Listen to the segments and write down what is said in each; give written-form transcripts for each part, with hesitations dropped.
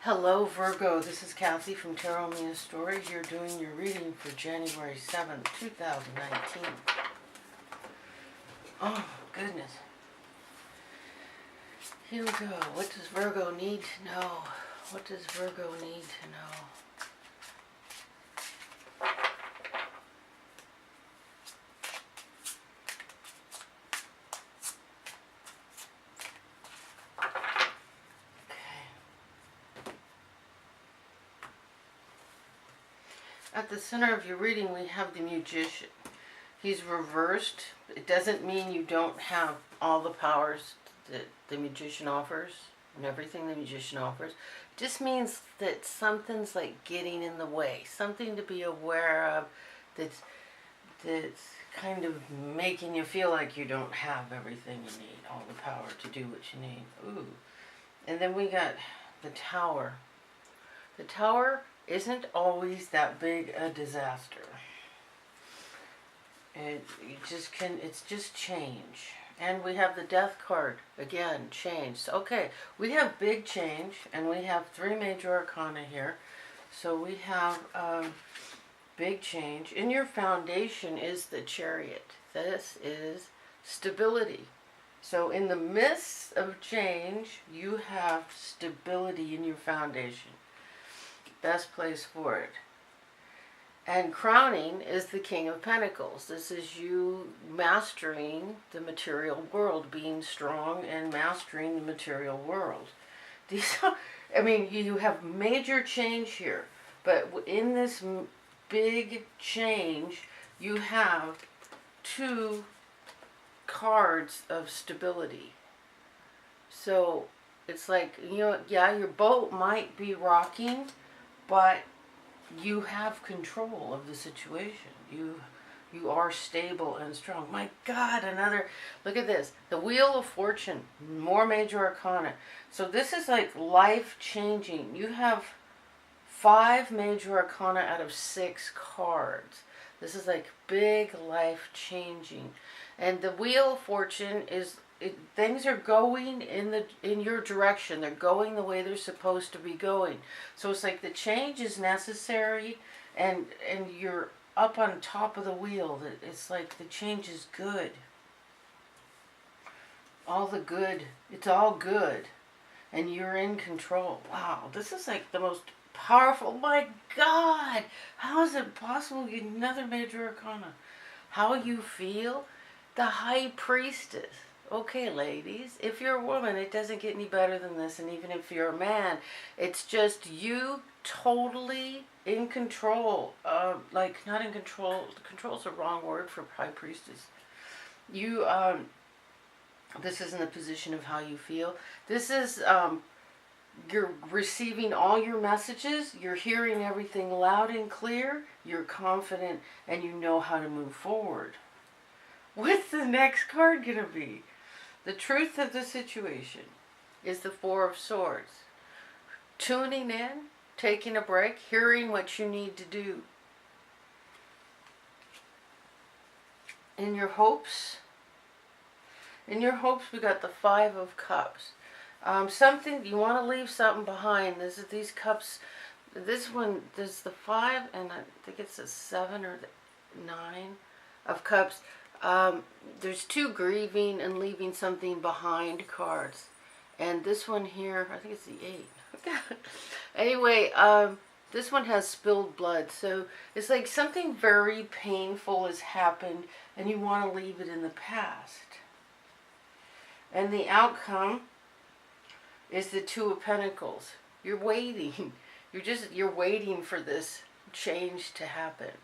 Hello Virgo, this is Kathy from Tarot Mia Stories. You're doing your reading for January 7th, 2019. Oh, goodness. Here we go. What does Virgo need to know? What does Virgo need to know? At the center of your reading, we have the Magician. He's reversed. It doesn't mean you don't have all the powers that the Magician offers and everything the Magician offers. It just means that something's like getting in the way, something to be aware of that's kind of making you feel like you don't have everything you need, all the power to do what you need. Ooh. And then we got the Tower. The Tower isn't always that big a disaster. It's just change. And we have the Death card, again, change. So, okay, we have big change, and we have 3 major arcana here. So we have big change. In your foundation is the Chariot. This is stability. So in the midst of change, you have stability in your foundation. Best place for it. And crowning is the King of Pentacles. This is you mastering the material world, being strong and mastering the material world. These are, I mean, you have major change here, but in this big change, you have 2 cards of stability. So it's like, yeah, your boat might be rocking, but you have control of the situation. You are stable and strong. My God, look at this. The Wheel of Fortune, more major arcana. So this is like life-changing. You have 5 major arcana out of 6 cards. This is like big life-changing. And the Wheel of Fortune is, things are going in your direction. They're going the way they're supposed to be going. So it's like the change is necessary, and you're up on top of the wheel. It's like the change is good. All the good. It's all good. And you're in control. Wow, this is like the most powerful. My God, how is it possible you get another major arcana? How you feel? The High Priestess. Okay, ladies, if you're a woman, it doesn't get any better than this. And even if you're a man, it's just you totally in control. Like, not in control. Control's the wrong word for High Priestess. You, this isn't a position of how you feel. This is, you're receiving all your messages. You're hearing everything loud and clear. You're confident, and you know how to move forward. What's the next card going to be? The truth of the situation is the 4 of Swords. Tuning in, taking a break, hearing what you need to do. In your hopes, we got the 5 of Cups. Something, you want to leave something behind. These cups, this one, there's the 5, and I think it's the 7 or the 9 of Cups. There's 2 grieving and leaving something behind cards. And this one here, I think it's the 8. Anyway, this one has spilled blood. So it's like something very painful has happened and you want to leave it in the past. And the outcome is the 2 of Pentacles. You're waiting. You're waiting for this change to happen.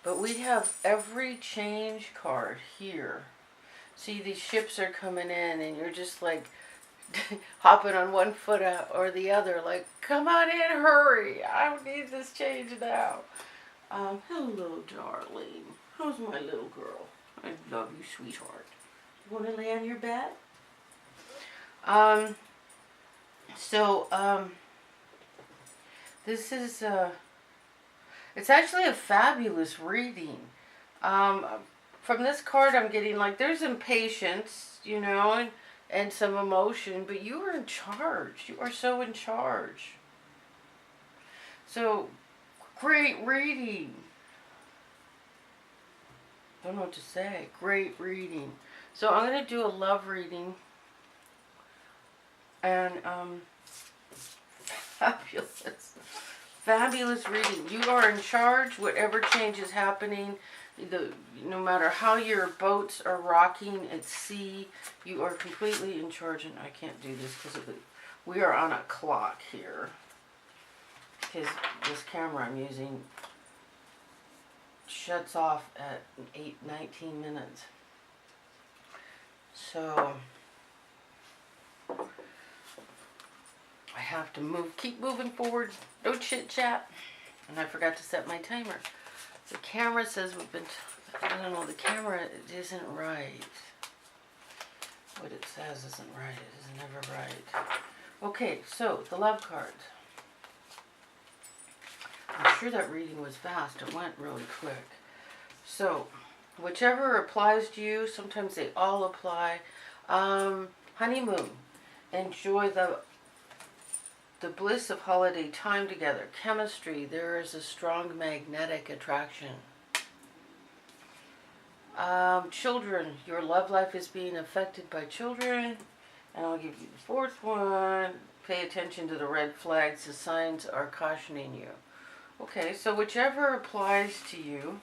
But we have every change card here. See, these ships are coming in and you're just like hopping on one foot or the other. Like, come on in, hurry. I don't need this change now. Hello, darling. How's my little girl? I love you, sweetheart. You want to lay on your bed? This is... it's actually a fabulous reading. From this card I'm getting like there's impatience, and some emotion, but you are in charge. You are so in charge. So, great reading. Don't know what to say. Great reading. So I'm going to do a love reading. And, fabulous. Fabulous reading. You are in charge. Whatever change is happening, no matter how your boats are rocking at sea, you are completely in charge. And I can't do this because we are on a clock here. Because this camera I'm using shuts off at 8:19 minutes. So I have to keep moving forward. No chit chat. And I forgot to set my timer. The camera says I don't know, the camera isn't right. What it says isn't right. It is never right. Okay, so the love cards. I'm sure that reading was fast. It went really quick. So, whichever applies to you, sometimes they all apply. Honeymoon. Enjoy the bliss of holiday time together. Chemistry. There is a strong magnetic attraction. Children. Your love life is being affected by children. And I'll give you the fourth one. Pay attention to the red flags. The signs are cautioning you. Okay, so whichever applies to you.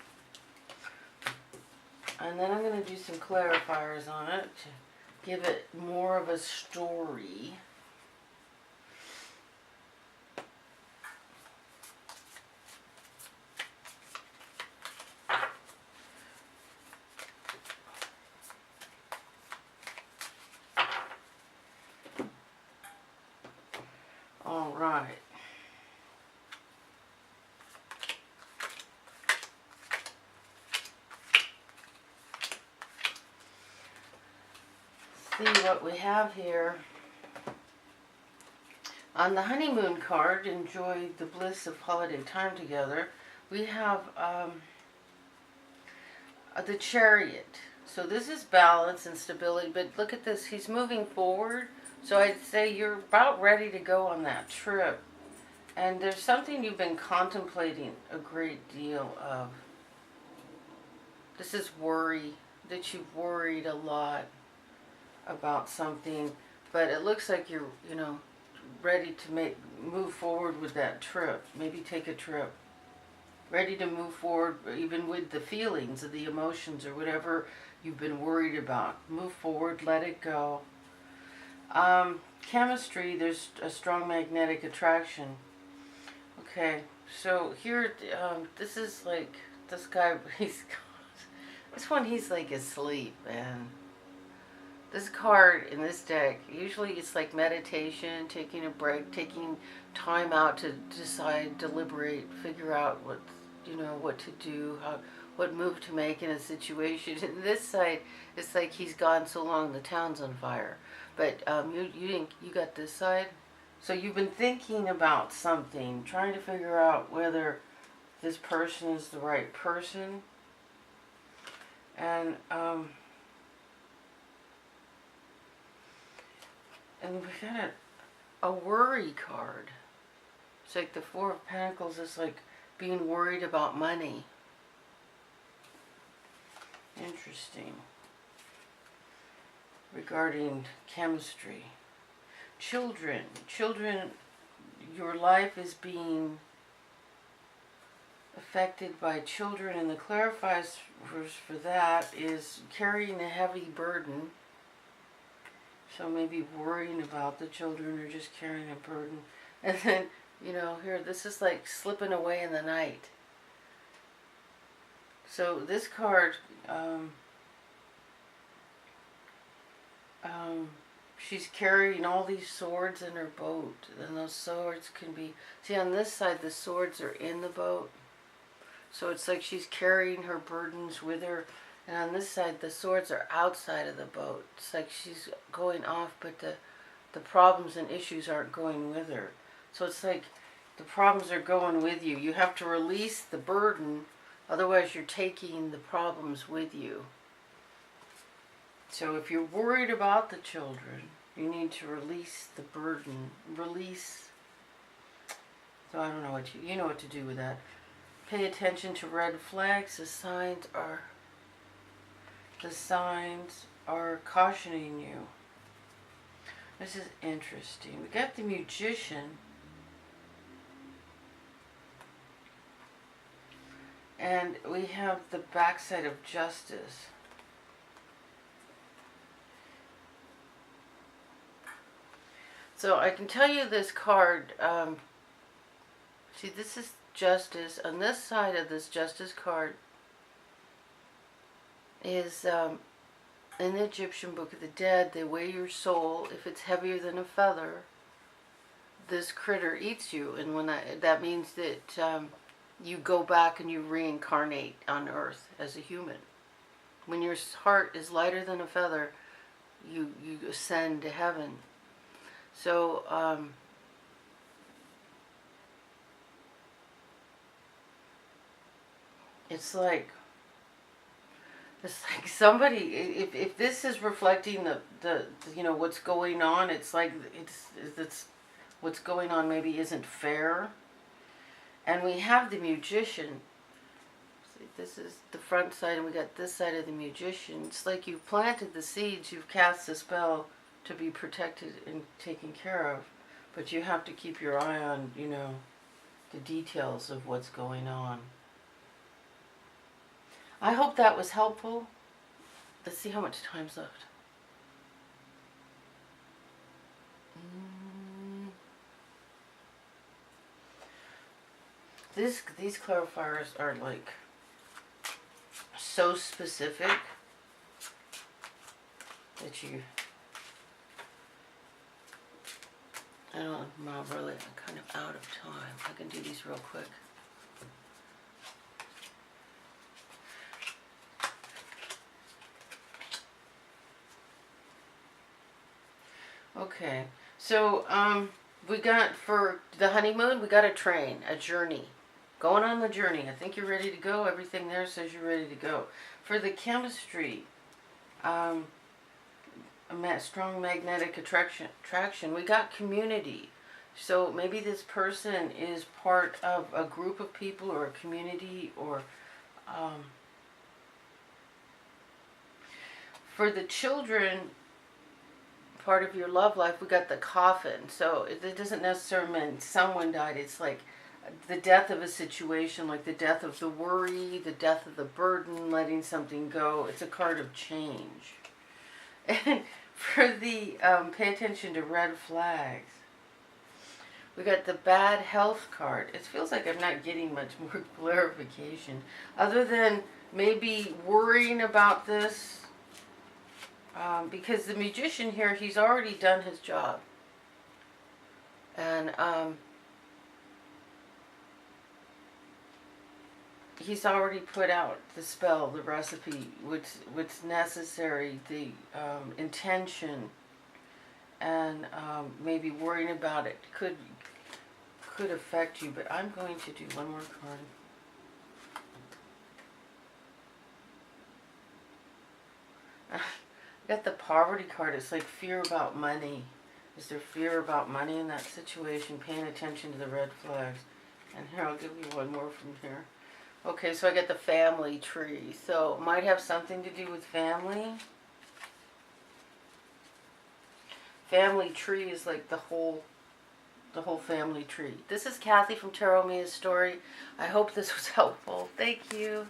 And then I'm going to do some clarifiers on it to give it more of a story. All right. See what we have here. On the honeymoon card, enjoy the bliss of holiday time together, we have the Chariot. So this is balance and stability, but look at this, he's moving forward. So I'd say you're about ready to go on that trip. And there's something you've been contemplating a great deal of. This is worry, that you've worried a lot about something, but it looks like you're, ready to move forward with that trip. Maybe take a trip. Ready to move forward, even with the feelings or the emotions or whatever you've been worried about. Move forward, let it go. Chemistry, there's a strong magnetic attraction. Okay, so here, this is like, this guy, he's like asleep, man. This card in this deck, usually it's like meditation, taking a break, taking time out to decide, deliberate, figure out what to do, what move to make in a situation. And this side, it's like he's gone so long the town's on fire. But you got this side? So you've been thinking about something, trying to figure out whether this person is the right person. And we got a worry card. It's like the Four of Pentacles is like being worried about money. Interesting. Regarding chemistry. Children, your life is being affected by children, and the clarifiers for that is carrying a heavy burden. So maybe worrying about the children or just carrying a burden. And then, here, this is like slipping away in the night. So this card, she's carrying all these swords in her boat. And those swords can be, see on this side the swords are in the boat. So it's like she's carrying her burdens with her. And on this side, the swords are outside of the boat. It's like she's going off, but the problems and issues aren't going with her. So it's like the problems are going with you. You have to release the burden, otherwise you're taking the problems with you. So if you're worried about the children, you need to release the burden. Release So I don't know what you know what to do with that. Pay attention to red flags. The signs are cautioning you. This is interesting. We got the Magician. And we have the backside of Justice. So I can tell you this card, see, this is Justice. On this side of this Justice card is, in the Egyptian Book of the Dead, they weigh your soul. If it's heavier than a feather, this critter eats you. And when that means that you go back and you reincarnate on Earth as a human. When your heart is lighter than a feather, you ascend to heaven. So, it's like somebody, if this is reflecting the what's going on, it's like it's what's going on maybe isn't fair. And we have the Magician. See, this is the front side, and we got this side of the Magician. It's like you've planted the seeds, you've cast the spell to be protected and taken care of, but you have to keep your eye on, the details of what's going on. I hope that was helpful. Let's see how much time's left. These clarifiers are like so specific that I don't know, I'm really kind of out of time. I can do these real quick. Okay, so we got, for the honeymoon, we got a train, a journey. Going on the journey. I think you're ready to go. Everything there says you're ready to go. For the chemistry, strong magnetic attraction, we got community. So maybe this person is part of a group of people or a community, or for the children, part of your love life, we got the coffin. So it doesn't necessarily mean someone died. It's like the death of a situation, like the death of the worry, the death of the burden, letting something go. It's a card of change. And for the pay attention to red flags, we got the bad health card. It feels like I'm not getting much more clarification, other than maybe worrying about this, because the Magician here, he's already done his job. And he's already put out the spell, the recipe, what's necessary, the intention, and maybe worrying about it could affect you. But I'm going to do one more card. I got the poverty card. It's like fear about money. Is there fear about money in that situation? Paying attention to the red flags. And here, I'll give you one more from here. Okay, so I get the family tree. So it might have something to do with family. Family tree is like the whole family tree. This is Kathy from Tarot Mia's Story. I hope this was helpful. Thank you.